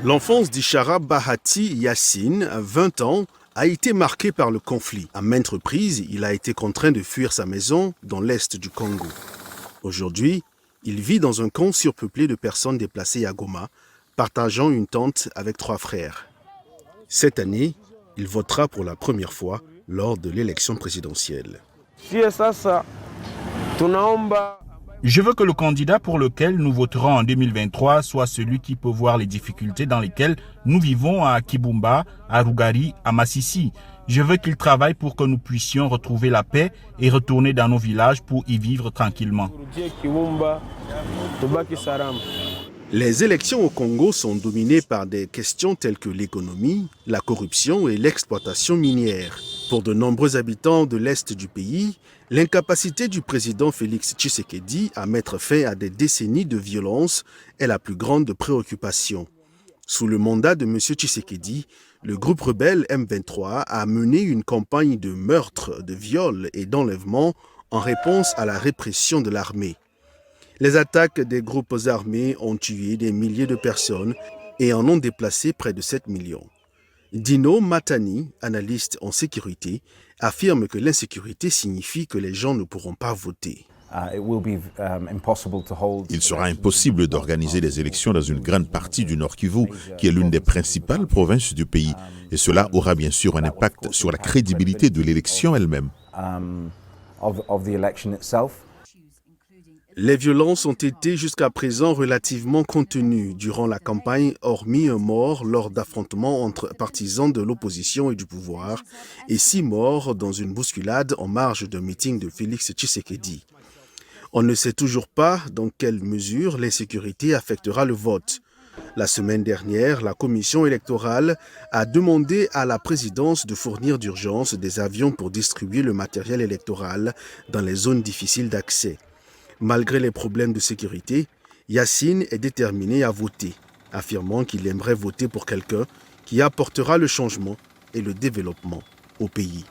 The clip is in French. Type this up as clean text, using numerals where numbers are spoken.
L'enfance d'Ishara Bahati Yassine, 20 ans, a été marquée par le conflit. À maintes reprises, il a été contraint de fuir sa maison dans l'est du Congo. Aujourd'hui, il vit dans un camp surpeuplé de personnes déplacées à Goma, partageant une tente avec 3 frères. Cette année, il votera pour la première fois lors de l'élection présidentielle. Je veux que le candidat pour lequel nous voterons en 2023 soit celui qui peut voir les difficultés dans lesquelles nous vivons à Kibumba, à Rugari, à Massissi. Je veux qu'il travaille pour que nous puissions retrouver la paix et retourner dans nos villages pour y vivre tranquillement. Les élections au Congo sont dominées par des questions telles que l'économie, la corruption et l'exploitation minière. Pour de nombreux habitants de l'Est du pays, l'incapacité du président Félix Tshisekedi à mettre fin à des décennies de violence est la plus grande préoccupation. Sous le mandat de M. Tshisekedi, le groupe rebelle M23 a mené une campagne de meurtres, de viols et d'enlèvements en réponse à la répression de l'armée. Les attaques des groupes armés ont tué des milliers de personnes et en ont déplacé près de 7 millions. Dino Matani, analyste en sécurité, affirme que l'insécurité signifie que les gens ne pourront pas voter. Il sera impossible d'organiser des élections dans une grande partie du Nord Kivu, qui est l'une des principales provinces du pays. Et cela aura bien sûr un impact sur la crédibilité de l'élection elle-même. Les violences ont été jusqu'à présent relativement contenues durant la campagne, hormis un mort lors d'affrontements entre partisans de l'opposition et du pouvoir, et 6 morts dans une bousculade en marge d'un meeting de Félix Tshisekedi. On ne sait toujours pas dans quelle mesure l'insécurité affectera le vote. La semaine dernière, la commission électorale a demandé à la présidence de fournir d'urgence des avions pour distribuer le matériel électoral dans les zones difficiles d'accès. Malgré les problèmes de sécurité, Yassine est déterminé à voter, affirmant qu'il aimerait voter pour quelqu'un qui apportera le changement et le développement au pays.